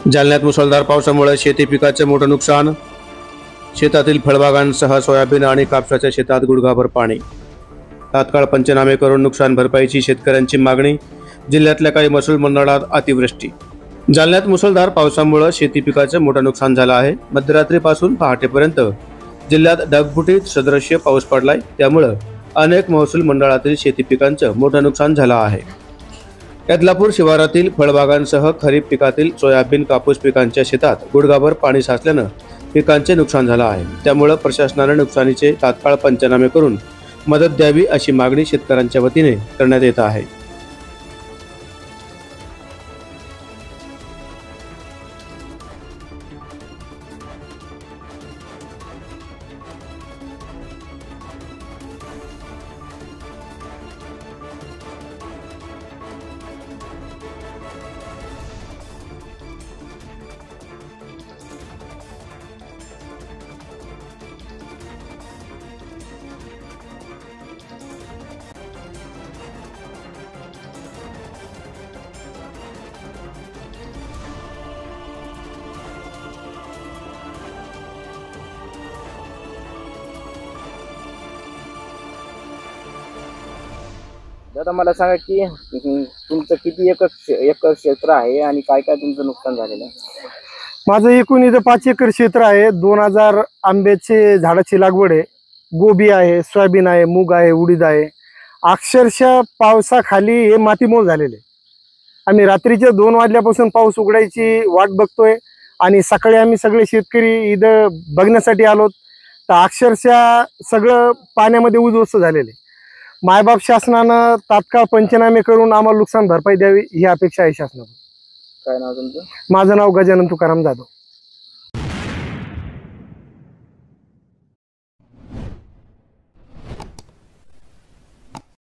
जालन्यात मुसळधार पावसामुळे शेती पिकाचे मोठे नुकसान। शेतातील फळबागांसह सोयाबीन आणि कापसाच्या शेतात गुडघाभर पाणी। तात्काळ पंचनामे करून नुकसान भरपाईची शेतकऱ्यांची मागणी। जिल्ह्यातल्या काही महसूल मंडळात अतिवृष्टी। जालन्यात मुसळधार पावसामुळे शेती पिकाचे मोठे नुकसान झाले आहे। मध्यरात्रीपासून पहाटेपर्यंत जिल्ह्यात ढगफुटीत सदृश्य पाऊस पडलाय, त्यामुळे अनेक महसूल मंडळातील शेती पिकांचं मोठं नुकसान झालं आहे। यदलापूर शिवारातील फळबागांसह खरीप पिकातील सोयाबीन कापूस पिकांच्या शेतात गुडघाभर पाणी साचल्यानं पिकांचे नुकसान झालं आहे। त्यामुळे प्रशासनाने नुकसानीचे तात्काळ पंचनामे करून मदत द्यावी अशी मागणी शेतकऱ्यांच्या वतीने करण्यात येत आहे। दादा मला सांगा की तुमचं किती एकर क्षेत्र आहे आणि काय काय तुमचं नुकसान झालेलं आहे? माझं एकूण इथं 5 एकर क्षेत्र आहे। 2000 आंब्याचे झाडाची लागवड आहे, गोबी आहे, सोयाबीन आहे, मूग आहे, उडीद आहे। अक्षरशः पावसाखाली हे मातीमोल झालेले। आम्ही रात्रीचे 2 वाजल्यापासून पाऊस उघडायची वाट बघतोय आणि सकाळी आम्ही सगळे शेतकरी इथं बघण्यासाठी आलो, तर अक्षरशः सगळं पाण्यामध्ये उद्ध्वस्त झालेले। मायबाप शासनानं तात्काळ पंचनामे करून आम्हाला नुकसान भरपाई द्यावी ही अपेक्षा आहे शासनाकडून। काय नाव तुमचं? माझं नाव गजानन तुकाराम जाधव।